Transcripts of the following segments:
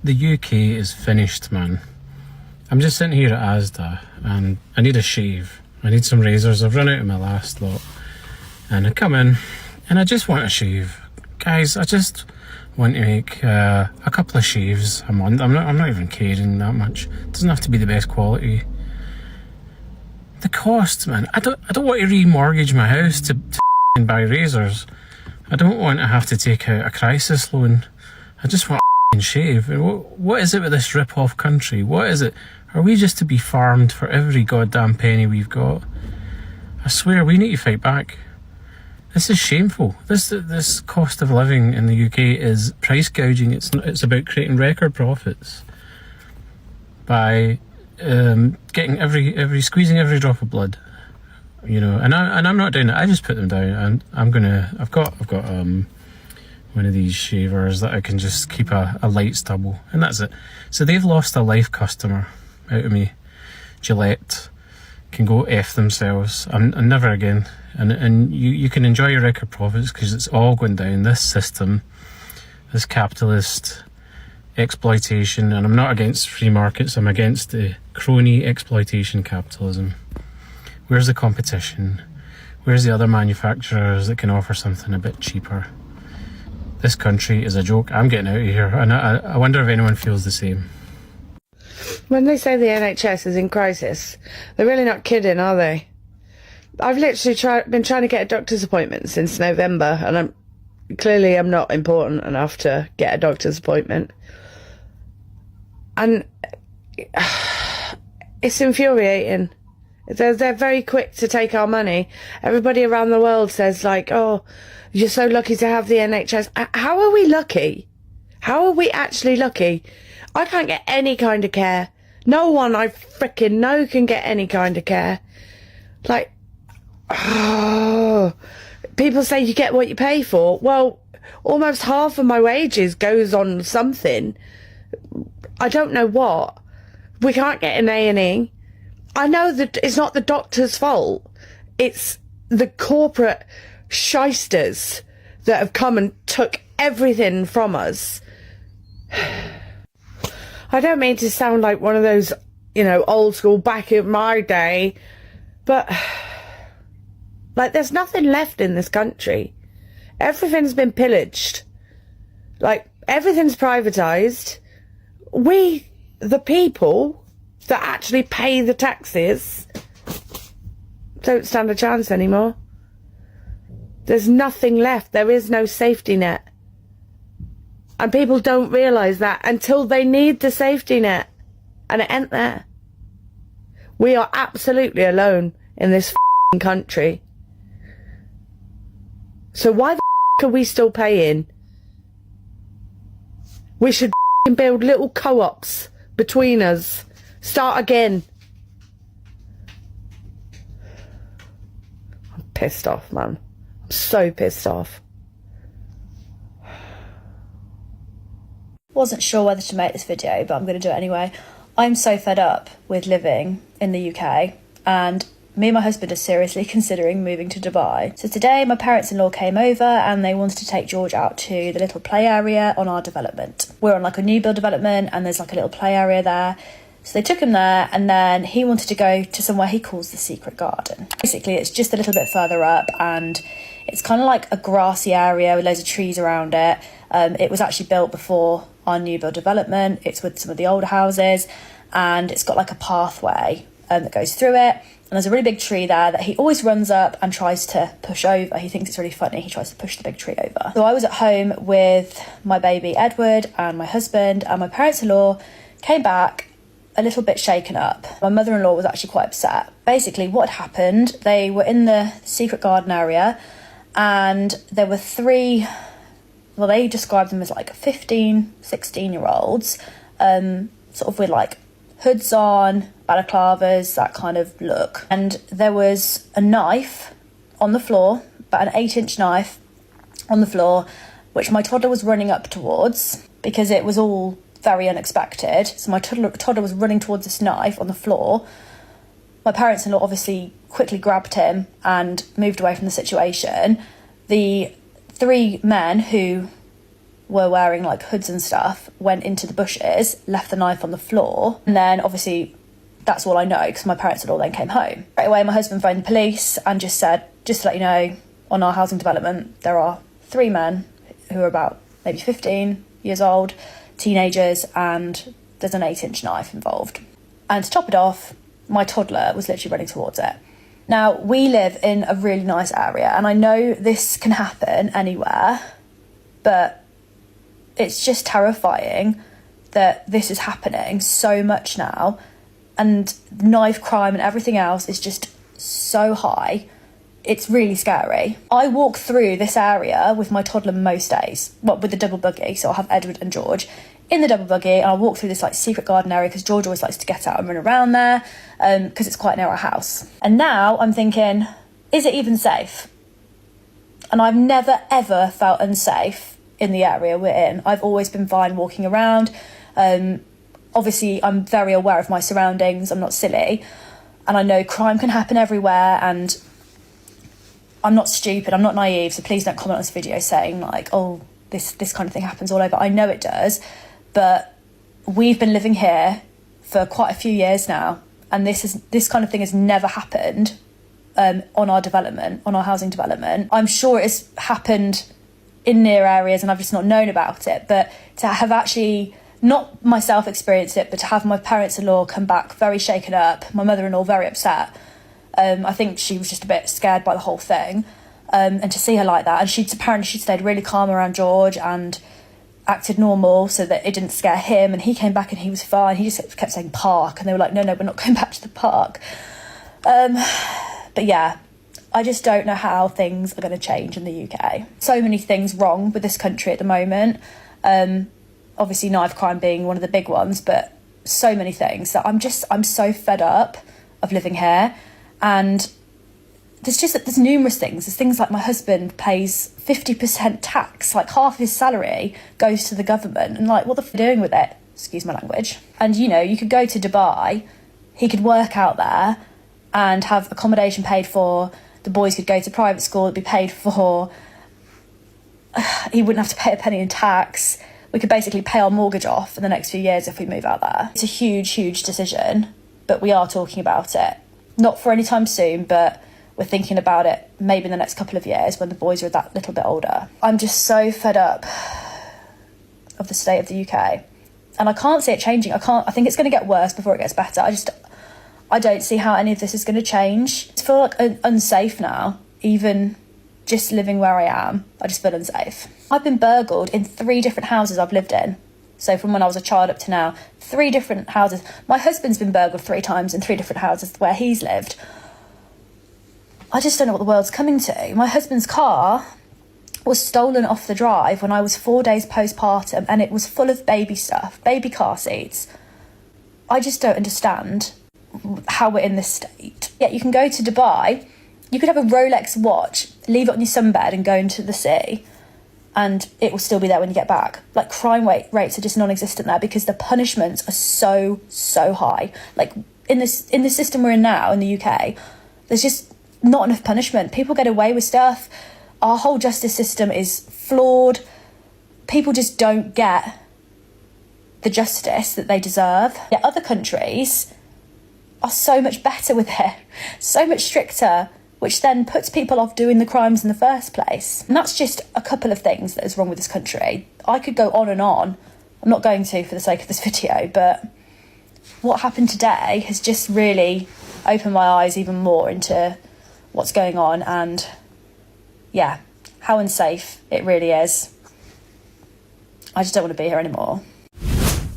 the UK is finished, man. I'm just sitting here at Asda and I need a shave. I need some razors. I've run out of my last lot. And I come in and I just want a shave. Guys, I just want to make a couple of shaves a month. I'm not even caring that much. It doesn't have to be the best quality. The cost, man. I don't want to remortgage my house to buy razors. I don't want to have to take out a crisis loan. I just want a shave. What is it with this rip-off country? What is it? Are we just to be farmed for every goddamn penny we've got? I swear, we need to fight back. This is shameful. This cost of living in the UK is price gouging. It's about creating record profits by getting squeezing every drop of blood. You know, and I'm not doing it. I just put them down, and I've got one of these shavers that I can just keep a light stubble, and that's it. So they've lost a life customer out of me. Gillette can go F themselves, and never again. And you can enjoy your record profits because it's all going down. This system, this capitalist exploitation, and I'm not against free markets. I'm against the crony exploitation capitalism. Where's the competition? Where's the other manufacturers that can offer something a bit cheaper? This country is a joke. I'm getting out of here, and I wonder if anyone feels the same. When they say the NHS is in crisis, they're really not kidding, are they? I've literally been trying to get a doctor's appointment since November, and I'm not important enough to get a doctor's appointment. And it's infuriating. They're very quick to take our money. Everybody around the world says, like, oh, you're so lucky to have the NHS. How are we lucky? How are we actually lucky? I can't get any kind of care. No one I frickin' know can get any kind of care. Like, oh, people say you get what you pay for. Well, almost half of my wages goes on something. I don't know what. We can't get an A&E. I know that it's not the doctor's fault. It's the corporate shysters that have come and took everything from us. I don't mean to sound like one of those, old school back in my day, but like there's nothing left in this country. Everything's been pillaged. Like everything's privatised. We, the people that actually pay the taxes, don't stand a chance anymore. There's nothing left. There is no safety net. And people don't realise that until they need the safety net. And it ain't there. We are absolutely alone in this country. So why the are we still paying? We should build little co-ops between us. Start again. I'm pissed off, man. I'm so pissed off. Wasn't sure whether to make this video, but I'm going to do it anyway. I'm so fed up with living in the UK, and me and my husband are seriously considering moving to Dubai. So today my parents-in-law came over and they wanted to take George out to the little play area on our development. We're on like a new build development and there's like a little play area there. So they took him there, and then he wanted to go to somewhere he calls the secret garden. Basically, it's just a little bit further up, and it's kind of like a grassy area with loads of trees around it. It was actually built before our new build development. It's with some of the older houses, and it's got like a pathway that goes through it. And there's a really big tree there that he always runs up and tries to push over. He thinks it's really funny. He tries to push the big tree over. So I was at home with my baby Edward and my husband, and my parents-in-law came back a little bit shaken up. My mother-in-law was actually quite upset. Basically, what had happened, they were in the secret garden area, and there were three, well, they described them as like 15, 16-year-olds, sort of with like hoods on, balaclavas, that kind of look. And there was a knife on the floor, about an 8-inch knife on the floor, which my toddler was running up towards because it was all very unexpected. So my toddler was running towards this knife on the floor. My parents-in-law obviously quickly grabbed him and moved away from the situation. The three men who were wearing like hoods and stuff, went into the bushes, left the knife on the floor, and then obviously that's all I know because my parents-in-law then came home. Right away, my husband phoned the police and just said, just to let you know, on our housing development, there are 3 men who are about maybe 15 years old, teenagers, and there's an 8-inch knife involved. And to top it off, my toddler was literally running towards it. Now, we live in a really nice area, and I know this can happen anywhere, but it's just terrifying that this is happening so much now, and knife crime and everything else is just so high. It's really scary. I walk through this area with my toddler most days, with the double buggy, so I'll have Edward and George in the double buggy, and I'll walk through this like secret garden area because George always likes to get out and run around there because it's quite near our house. And now I'm thinking, is it even safe? And I've never ever felt unsafe in the area we're in. I've always been fine walking around. Obviously, I'm very aware of my surroundings. I'm not silly, and I know crime can happen everywhere, and I'm not stupid, I'm not naive, so please don't comment on this video saying like, oh, this kind of thing happens all over. I know it does, but we've been living here for quite a few years now, and this kind of thing has never happened on our development, on our housing development. I'm sure it's happened in near areas and I've just not known about it, but to have actually not myself experienced it, but to have my parents-in-law come back very shaken up, my mother-in-law very upset. I think she was just a bit scared by the whole thing, and to see her like that, and she'd stayed really calm around George and acted normal so that it didn't scare him, and he came back and he was fine. He just kept saying park, and they were like, no, we're not going back to the park. But yeah, I just don't know how things are going to change in the UK. So many things wrong with this country at the moment. Obviously knife crime being one of the big ones, but so many things that I'm so fed up of living here. And there's numerous things. There's things like my husband pays 50% tax, like half his salary goes to the government, and like, what the f*** are you doing with it? Excuse my language. And you know, you could go to Dubai, he could work out there and have accommodation paid for, the boys could go to private school, it'd be paid for, he wouldn't have to pay a penny in tax. We could basically pay our mortgage off in the next few years if we move out there. It's a huge, huge decision, but we are talking about it. Not for any time soon, but we're thinking about it maybe in the next couple of years when the boys are that little bit older. I'm just so fed up of the state of the UK. And I can't see it changing. I think it's going to get worse before it gets better. I don't see how any of this is going to change. I feel like unsafe now, even just living where I am. I just feel unsafe. I've been burgled in 3 different houses I've lived in. So from when I was a child up to now, 3 different houses. My husband's been burgled 3 times in 3 different houses where he's lived. I just don't know what the world's coming to. My husband's car was stolen off the drive when I was 4 days postpartum, and it was full of baby stuff, baby car seats. I just don't understand how we're in this state. Yet you can go to Dubai, you could have a Rolex watch, leave it on your sunbed and go into the sea, and it will still be there when you get back. Like, crime rates are just non-existent there because the punishments are so high. Like, in the system we're in now in the UK, there's just not enough punishment. People get away with stuff. Our whole justice system is flawed. People just don't get the justice that they deserve. Yet other countries are so much better with it, so much stricter, which then puts people off doing the crimes in the first place. And that's just a couple of things that is wrong with this country. I could go on and on. I'm not going to for the sake of this video, but what happened today has just really opened my eyes even more into what's going on, and yeah, how unsafe it really is. I just don't want to be here anymore.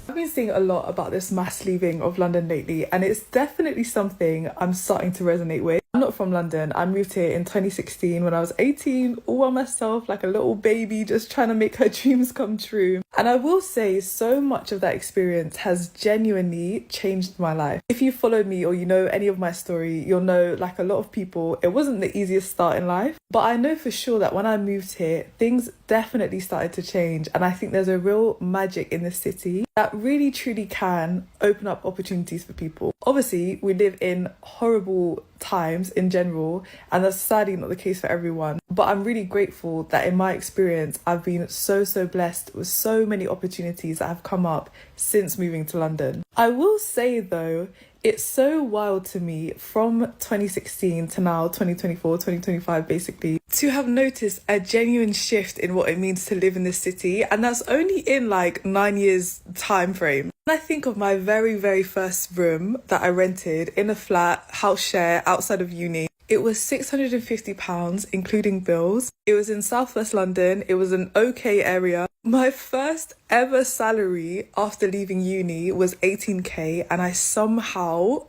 I've been seeing a lot about this mass leaving of London lately, and it's definitely something I'm starting to resonate with. I'm not from London. I moved here in 2016 when I was 18, all by myself, like a little baby, just trying to make her dreams come true. And I will say so much of that experience has genuinely changed my life. If you followed me or you know any of my story, you'll know, like a lot of people, it wasn't the easiest start in life. But I know for sure that when I moved here, things definitely started to change. And I think there's a real magic in this city that really truly can open up opportunities for people. Obviously, we live in horrible times in general, and that's sadly not the case for everyone. But I'm really grateful that in my experience, I've been so blessed with so many opportunities that have come up since moving to London. I will say though, it's so wild to me from 2016 to now 2024, 2025 basically, to have noticed a genuine shift in what it means to live in this city, and that's only in like 9 years time frame. When I think of my very first room that I rented in a flat house share outside of uni, it was £650 including bills. It was in southwest London. It was an okay area. My first ever salary after leaving uni was 18k, and I somehow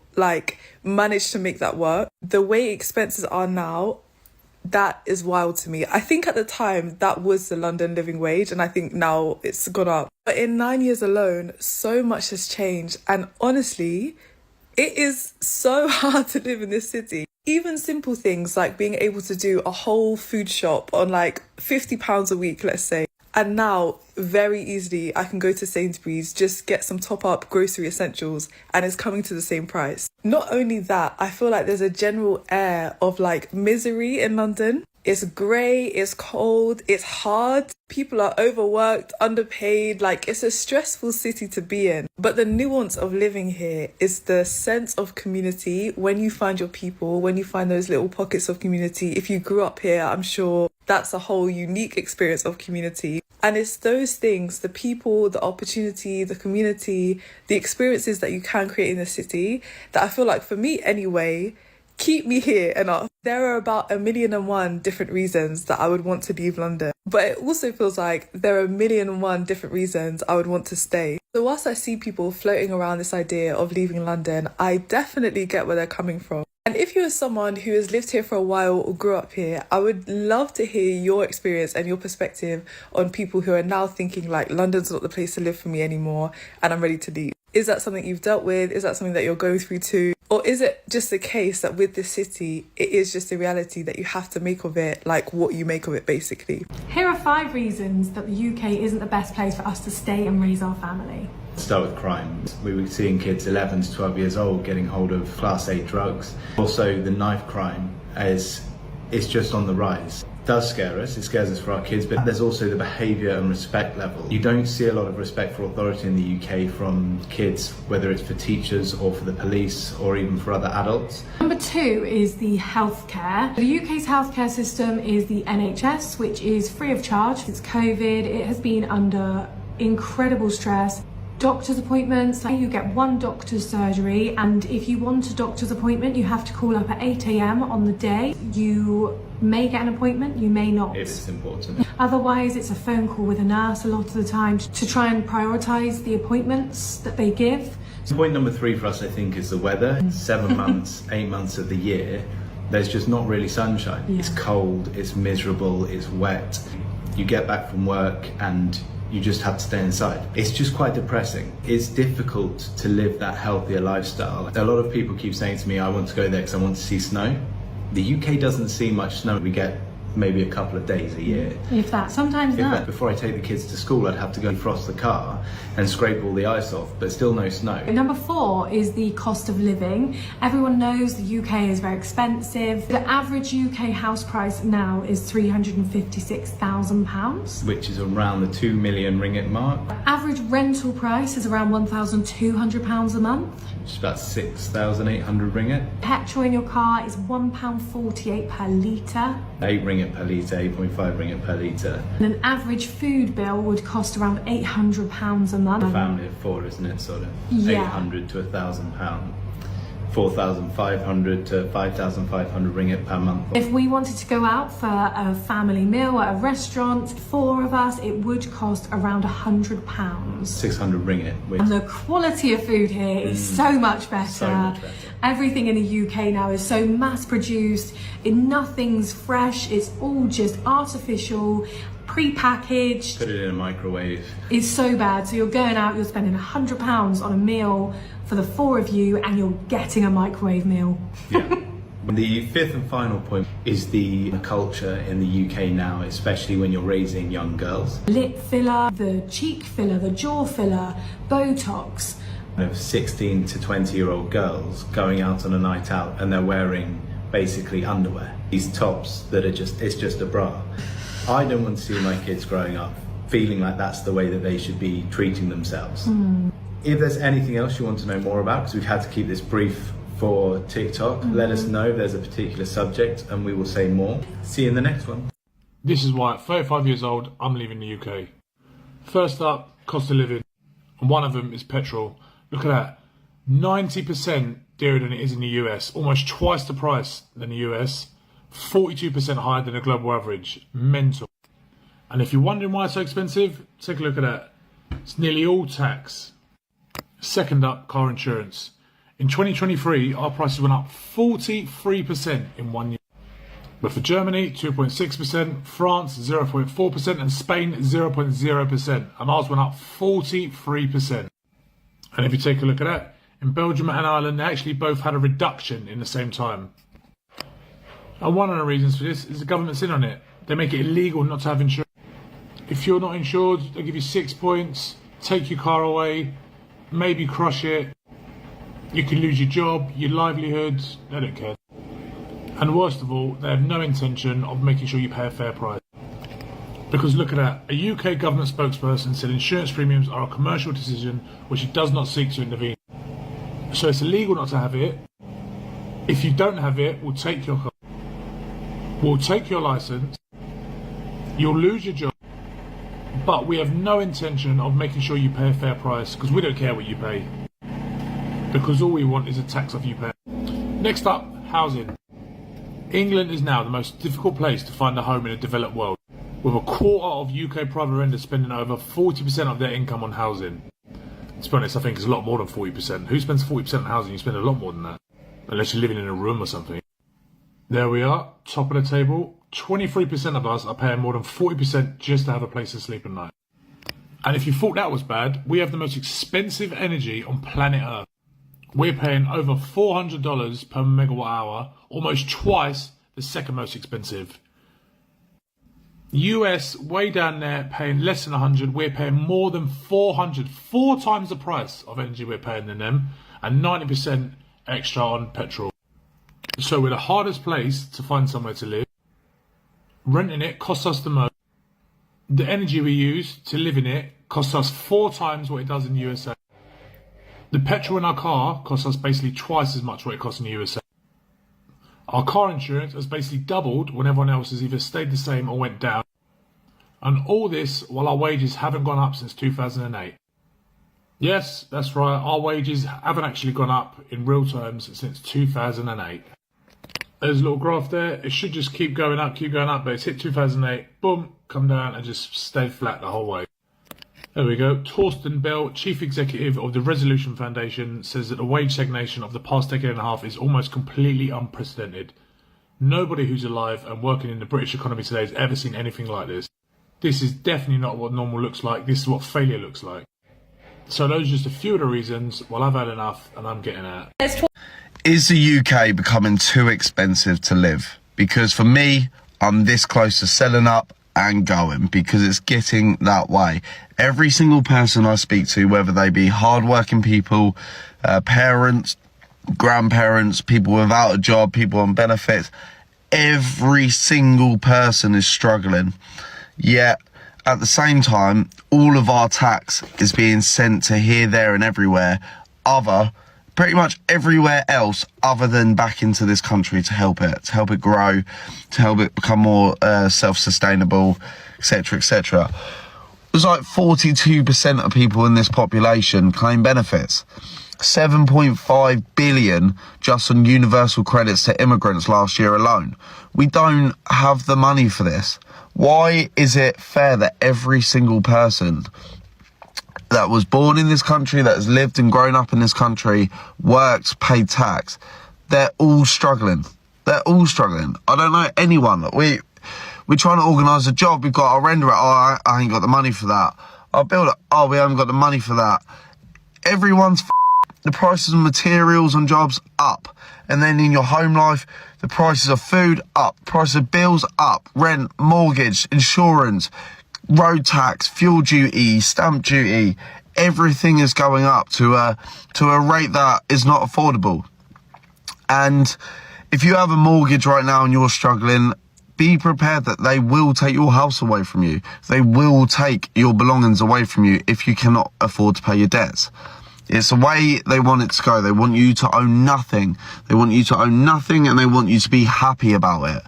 managed to make that work. The way expenses are now, that is wild to me. I think at the time that was the London living wage, and I think now it's gone up. But in 9 years alone, so much has changed, and honestly, it is so hard to live in this city. Even simple things like being able to do a whole food shop on like £50 a week, let's say. And now, very easily, I can go to Sainsbury's, just get some top-up grocery essentials, and it's coming to the same price. Not only that, I feel like there's a general air of like misery in London. It's grey, it's cold, it's hard. People are overworked, underpaid. Like, it's a stressful city to be in. But the nuance of living here is the sense of community. When you find your people, when you find those little pockets of community. If you grew up here, I'm sure that's a whole unique experience of community. And it's those things, the people, the opportunity, the community, the experiences that you can create in the city, that I feel like, for me anyway, keep me here enough. There are about 1,000,001 different reasons that I would want to leave London. But it also feels like there are 1,000,001 different reasons I would want to stay. So whilst I see people floating around this idea of leaving London, I definitely get where they're coming from. And if you're someone who has lived here for a while or grew up here, I would love to hear your experience and your perspective on people who are now thinking like, London's not the place to live for me anymore and I'm ready to leave. Is that something you've dealt with? Is that something that you're going through too? Or is it just the case that with this city, it is just a reality that you have to make of it like what you make of it, basically? Here are 5 reasons that the UK isn't the best place for us to stay and raise our family. Start with crime. We were seeing kids 11 to 12 years old getting hold of class A drugs. Also, the knife crime is just on the rise. It does scare us, it scares us for our kids, but there's also the behaviour and respect level. You don't see a lot of respect for authority in the UK from kids, whether it's for teachers or for the police or even for other adults. Number 2 is the healthcare. The UK's healthcare system is the NHS, which is free of charge. Since COVID, it has been under incredible stress. Doctor's appointments, like you get one doctor's surgery, and if you want a doctor's appointment, you have to call up at 8 a.m. on the day. You may get an appointment, you may not. If it's important. Otherwise, it's a phone call with a nurse a lot of the time to try and prioritise the appointments that they give. Point number 3 for us, I think, is the weather. 7 months, 8 months of the year, there's just not really sunshine. Yeah. It's cold, it's miserable, it's wet. You get back from work and you just have to stay inside. It's just quite depressing. It's difficult to live that healthier lifestyle. A lot of people keep saying to me, I want to go there because I want to see snow. The UK doesn't see much snow. We get maybe a couple of days a year. If that, sometimes not. Before I take the kids to school, I'd have to go defrost the car and scrape all the ice off, but still no snow. Number 4 is the cost of living. Everyone knows the UK is very expensive. The average UK house price now is £356,000. Which is around the 2 million ringgit mark. Average rental price is around £1,200 a month. Which is about 6,800 ringgit. Petrol in your car is £1.48 per litre. 8 ringgit per litre, 8.5 ringgit per litre. And an average food bill would cost around £800 a month. A family of 4, isn't it, sort of? Yeah. 800 to £1,000. 4,500 to 5,500 ringgit per month. If we wanted to go out for a family meal at a restaurant, 4 of us, it would cost around £100. 600 ringgit. Which And the quality of food here is so much better. So much better. Everything in the UK now is so mass produced. Nothing's fresh. It's all just artificial, pre-packaged. Put it in a microwave. It's so bad. So you're going out, you're spending £100 on a meal for the 4 of you, and you're getting a microwave meal. Yeah. The fifth and final point is the culture in the UK now, especially when you're raising young girls. Lip filler, the cheek filler, the jaw filler, Botox. Of 16 to 20-year-old girls going out on a night out and they're wearing basically underwear. These tops that are it's just a bra. I don't want to see my kids growing up feeling like that's the way that they should be treating themselves. If there's anything else you want to know more about, because we've had to keep this brief for TikTok, let us know if there's a particular subject and we will say more. See you in the next one. This is why at 35 years old, I'm leaving the UK. First up, cost of living. And one of them is petrol. Look at that. 90% dearer than it is in the US. Almost twice the price than the US. 42% higher than the global average. Mental. And if you're wondering why it's so expensive, take a look at that. It's nearly all tax. Second up, car insurance. In 2023, our prices went up 43% in 1 year. But for Germany, 2.6%, France, 0.4%, and Spain, 0.0%. And ours went up 43%. And if you take a look at that, in Belgium and Ireland, they actually both had a reduction in the same time. And one of the reasons for this is the government's in on it. They make it illegal not to have insurance. If you're not insured, they give you 6 points, take your car away, maybe crush it. You can lose your job, your livelihood, they don't care. And worst of all, they have no intention of making sure you pay a fair price. Because look at that, a UK government spokesperson said insurance premiums are a commercial decision which it does not seek to intervene. So it's illegal not to have it. If you don't have it, we'll take your car. We'll take your license. You'll lose your job. But we have no intention of making sure you pay a fair price because we don't care what you pay. Because all we want is a tax off you pay. Next up, housing. England is now the most difficult place to find a home in a developed world, with a quarter of UK private renters spending over 40% of their income on housing. To be honest, I think it's a lot more than 40%. Who spends 40% on housing? You spend a lot more than that. Unless you're living in a room or something. There we are, top of the table. 23% of us are paying more than 40% just to have a place to sleep at night. And if you thought that was bad, we have the most expensive energy on planet Earth. We're paying over $400 per megawatt hour, almost twice the second most expensive. US, way down there, paying less than 100. We're paying more than 400, 4 times the price of energy we're paying than them, and 90% extra on petrol. So we're the hardest place to find somewhere to live. Renting it costs us the most. The energy we use to live in it costs us 4 times what it does in the USA. The petrol in our car costs us basically twice as much what it costs in the USA. Our car insurance has basically doubled when everyone else has either stayed the same or went down. And all this while our wages haven't gone up since 2008. Yes, that's right, our wages haven't actually gone up in real terms since 2008. There's a little graph there, it should just keep going up, but it's hit 2008, boom, come down and just stay flat the whole way. There we go. Torsten Bell, Chief Executive of the Resolution Foundation, says that the wage stagnation of the past decade and a half is almost completely unprecedented. Nobody who's alive and working in the British economy today has ever seen anything like this. This is definitely not what normal looks like. This is what failure looks like. So those are just a few of the reasons. Well, I've had enough and I'm getting out. Is the UK becoming too expensive to live? Because for me, I'm this close to selling up and going because it's getting that way. Every single person I speak to, whether they be hardworking people, parents, grandparents, people without a job, people on benefits, every single person is struggling. Yet at the same time, all of our tax is being sent to here, there and everywhere, pretty much everywhere else other than back into this country to help it grow, to help it become more self-sustainable, etc., etc. There's like 42% of people in this population claim benefits. 7.5 billion just on universal credits to immigrants last year alone. We don't have the money for this. Why is it fair that every single person that was born in this country, that has lived and grown up in this country, worked, paid tax, they're all struggling? They're all struggling. I don't know anyone. We're trying to organise a job. We've got our render it. Oh, I ain't got the money for that. Our builder. Oh, we haven't got the money for that. Everyone's the prices of materials and jobs up. And then in your home life, the prices of food up, prices of bills up, rent, mortgage, insurance, road tax, fuel duty, stamp duty, everything is going up to a rate that is not affordable. And if you have a mortgage right now and you're struggling, be prepared that they will take your house away from you. They will take your belongings away from you if you cannot afford to pay your debts. It's the way they want it to go. They want you to own nothing. They want you to own nothing, and they want you to be happy about it.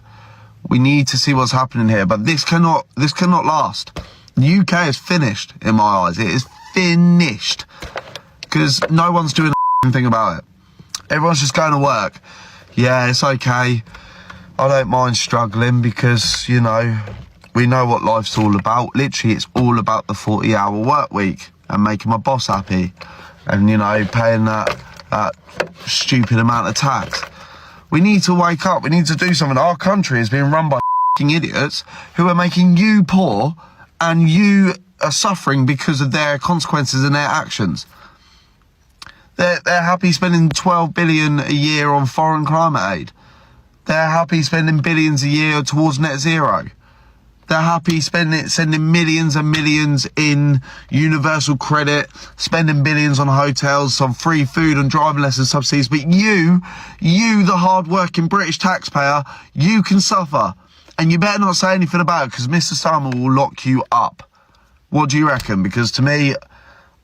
We need to see what's happening here, but this cannot last. The UK is finished in my eyes. It is finished because no one's doing anything about it. Everyone's just going to work. Yeah, it's okay. I don't mind struggling because, you know, we know what life's all about. Literally, it's all about the 40-hour work week and making my boss happy and, you know, paying that stupid amount of tax. We need to wake up. We need to do something. Our country is being run by idiots who are making you poor, and you are suffering because of their consequences and their actions. They're happy spending 12 billion a year on foreign climate aid. They're happy spending billions a year towards net zero. They're happy sending millions and millions in universal credit, spending billions on hotels, on free food and driving lesson subsidies. But you, the hard-working British taxpayer, you can suffer. And you better not say anything about it, because Mr. Starmer will lock you up. What do you reckon? Because to me,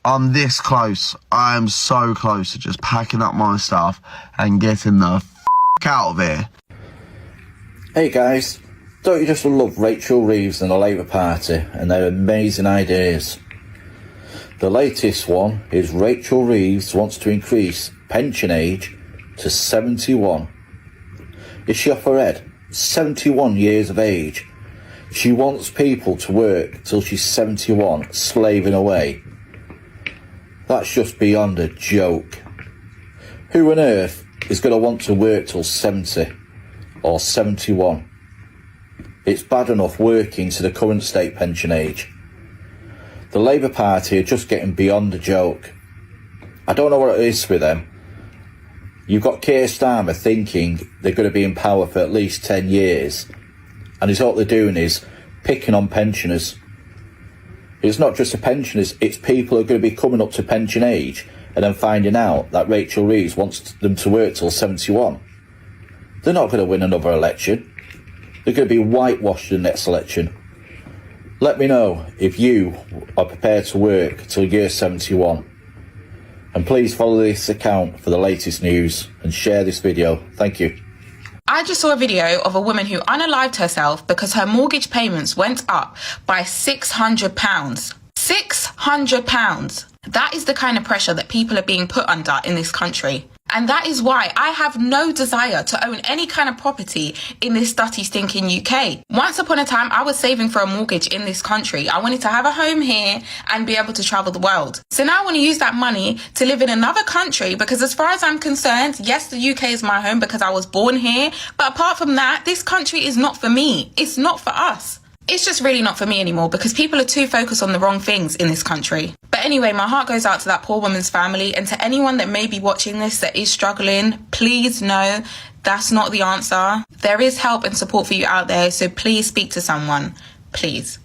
I'm this close. I am so close to just packing up my stuff and getting the f*** out of here. Hey guys, don't you just love Rachel Reeves and the Labour Party and their amazing ideas? The latest one is Rachel Reeves wants to increase pension age to 71. Is she off her head? 71 years of age. She wants people to work till she's 71, slaving away. That's just beyond a joke. Who on earth is going to want to work till 70 or 71? It's bad enough working to the current state pension age. The Labour Party are just getting beyond a joke. I don't know what it is with them. You've got Keir Starmer thinking they're going to be in power for at least 10 years. And it's what they're doing is picking on pensioners. It's not just the pensioners, it's people who are going to be coming up to pension age and then finding out that Rachel Reeves wants them to work till 71. They're not going to win another election. They're going to be whitewashed in the next election. Let me know if you are prepared to work till year 71. And please follow this account for the latest news and share this video. Thank you. I just saw a video of a woman who unalived herself because her mortgage payments went up by £600. £600. That is the kind of pressure that people are being put under in this country. And that is why I have no desire to own any kind of property in this dirty, stinking UK. Once upon a time, I was saving for a mortgage in this country. I wanted to have a home here and be able to travel the world. So now I want to use that money to live in another country because as far as I'm concerned, yes, the UK is my home because I was born here. But apart from that, this country is not for me. It's not for us. It's just really not for me anymore because people are too focused on the wrong things in this country. But anyway, my heart goes out to that poor woman's family, and to anyone that may be watching this that is struggling, please know that's not the answer. There is help and support for you out there, so please speak to someone. Please.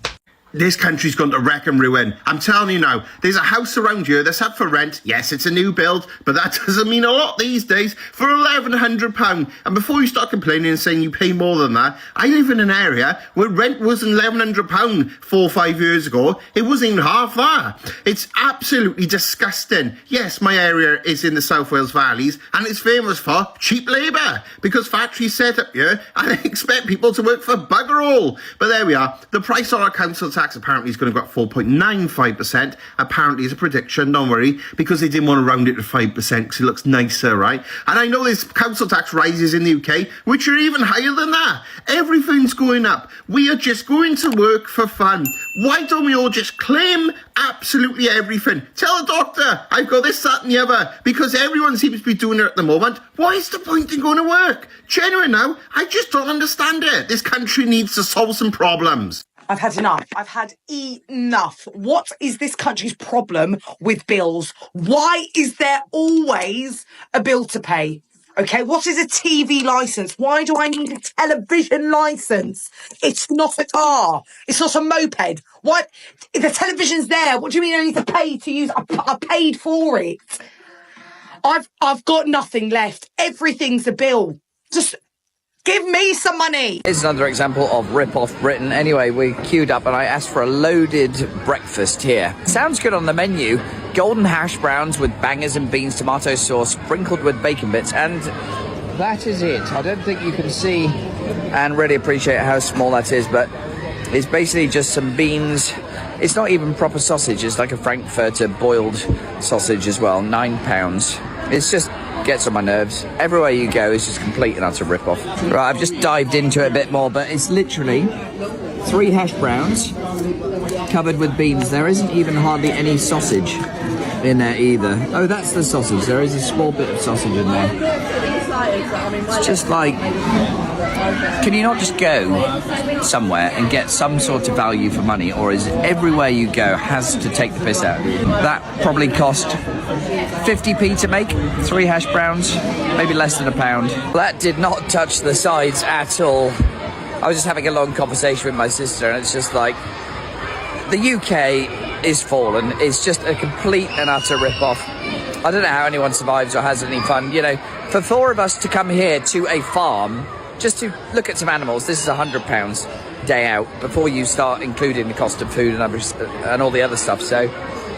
This country's gone to wreck and ruin. I'm telling you now, there's a house around here that's up for rent. Yes, it's a new build, but that doesn't mean a lot these days for £1,100. And before you start complaining and saying you pay more than that, I live in an area where rent wasn't £1,100 4 or 5 years ago. It wasn't even half that. It's absolutely disgusting. Yes, my area is in the South Wales Valleys, and it's famous for cheap labour, because factories set up here and they expect people to work for bugger all. But there we are. The price on our council tax apparently is going to go up 4.95%. Apparently is a prediction, don't worry, because they didn't want to round it to 5% because it looks nicer, right? And I know there's council tax rises in the UK which are even higher than that. Everything's going up. We are just going to work for fun. Why don't we all just claim absolutely everything? Tell the doctor I've got this, that and the other, because everyone seems to be doing it at the moment. Why is the point in going to work? Genuine now, I just don't understand it. This country needs to solve some problems. I've had enough. I've had enough. What is this country's problem with bills? Why is there always a bill to pay? Okay, what is a TV licence? Why do I need a television licence? It's not a car. It's not a moped. What? The television's there. What do you mean I need to pay to use? I paid for it. I've got nothing left. Everything's a bill. Just give me some money. Here's another example of rip-off Britain. Anyway, we queued up and I asked for a loaded breakfast here. Sounds good on the menu. Golden hash browns with bangers and beans, tomato sauce, sprinkled with bacon bits, and that is it. I don't think you can see and really appreciate how small that is, but it's basically just some beans. It's not even proper sausage. It's like a Frankfurter boiled sausage as well. £9. It's just gets on my nerves. Everywhere you go is just complete and utter rip-off. Right, I've just dived into it a bit more, but it's literally 3 hash browns covered with beans. There isn't even hardly any sausage in there either. Oh, that's the sausage. There is a small bit of sausage in there. It's just like, can you not just go somewhere and get some sort of value for money, or is everywhere you go has to take the piss out? That probably cost 50p to make, 3 hash browns, maybe less than £1. That did not touch the sides at all. I was just having a long conversation with my sister, and it's just like, the UK is fallen. It's just a complete and utter rip-off. I don't know how anyone survives or has any fun. You know, for 4 of us to come here to a farm just to look at some animals, this is £100 day out before you start including the cost of food and all the other stuff. So,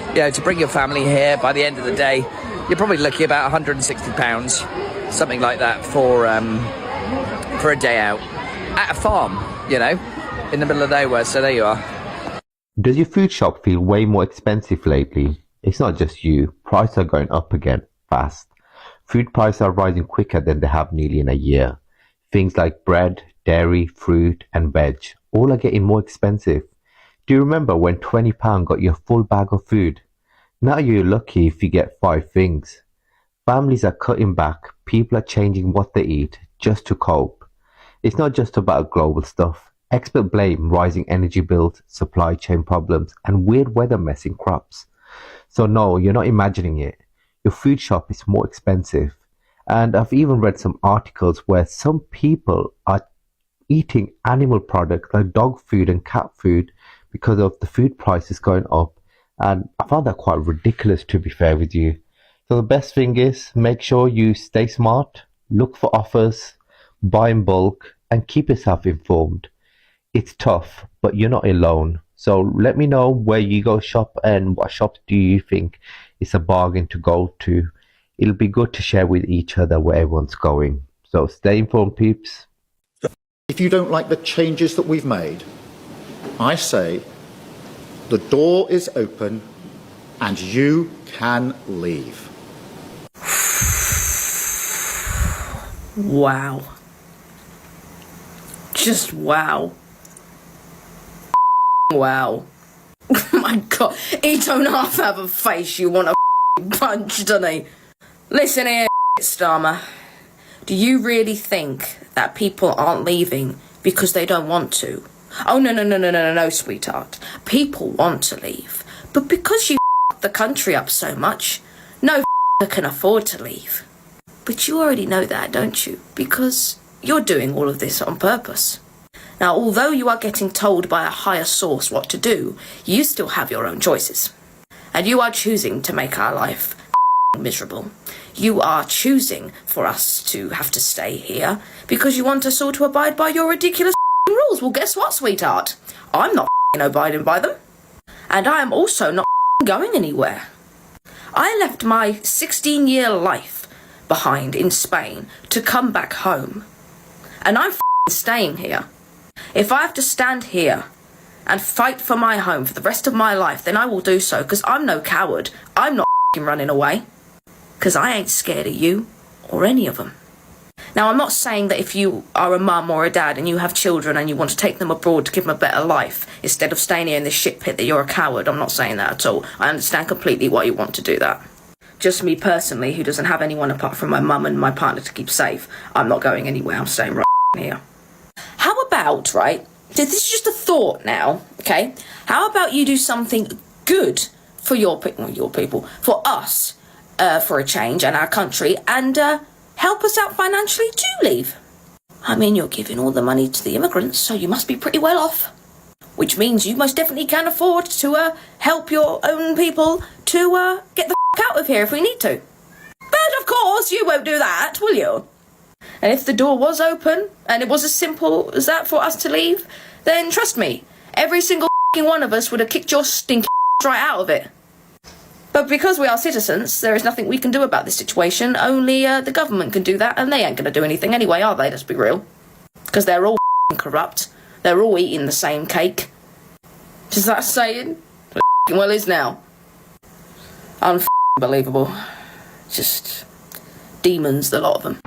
you know, to bring your family here, by the end of the day, you're probably looking about £160, something like that, for a day out at a farm, you know, in the middle of nowhere. So there you are. Does your food shop feel way more expensive lately? It's not just you. Prices are going up again, fast. Food prices are rising quicker than they have nearly in a year. Things like bread, dairy, fruit and veg, all are getting more expensive. Do you remember when £20 got you a full bag of food? Now you're lucky if you get 5 things. Families are cutting back. People are changing what they eat just to cope. It's not just about global stuff. Experts blame rising energy bills, supply chain problems, and weird weather messing crops. So no, you're not imagining it. Your food shop is more expensive. And I've even read some articles where some people are eating animal products like dog food and cat food because of the food prices going up. And I found that quite ridiculous, to be fair with you. So the best thing is, make sure you stay smart, look for offers, buy in bulk, and keep yourself informed. It's tough, but you're not alone. So let me know where you go shop and what shops do you think is a bargain to go to. It'll be good to share with each other where everyone's going. So stay informed, peeps. If you don't like the changes that we've made, I say the door is open and you can leave. Wow. Just wow. Wow. Oh my God. He don't half have a face you want to punch, doesn't he? Listen here, Starmer. Do you really think that people aren't leaving because they don't want to? Oh, no, sweetheart. People want to leave. But because you the country up so much, no can afford to leave. But you already know that, don't you? Because you're doing all of this on purpose. Now, although you are getting told by a higher source what to do, you still have your own choices. And you are choosing to make our life miserable. You are choosing for us to have to stay here because you want us all to abide by your ridiculous rules. Well, guess what, sweetheart? I'm not abiding by them. And I am also not going anywhere. I left my 16-year life behind in Spain to come back home. And I'm staying here. If I have to stand here and fight for my home for the rest of my life, then I will do so, because I'm no coward. I'm not running away, because I ain't scared of you or any of them. Now, I'm not saying that if you are a mum or a dad and you have children and you want to take them abroad to give them a better life instead of staying here in this shit pit that you're a coward. I'm not saying that at all. I understand completely why you want to do that. Just me personally, who doesn't have anyone apart from my mum and my partner to keep safe, I'm not going anywhere. I'm staying right here. How about, right, This is just a thought now, okay? How about you do something good for your people, for us, for a change and our country, and help us out financially to leave? I mean, you're giving all the money to the immigrants, so you must be pretty well off. Which means you most definitely can afford to help your own people to get the out of here if we need to. But of course you won't do that, will you? And if the door was open, and it was as simple as that for us to leave, then trust me, every single one of us would have kicked your stinking right out of it. But because we are citizens, there is nothing we can do about this situation. Only the government can do that, and they ain't going to do anything anyway, are they? Let's be real. Because they're all corrupt. They're all eating the same cake. Is that a saying? Well, is now. Unbelievable. Just demons, the lot of them.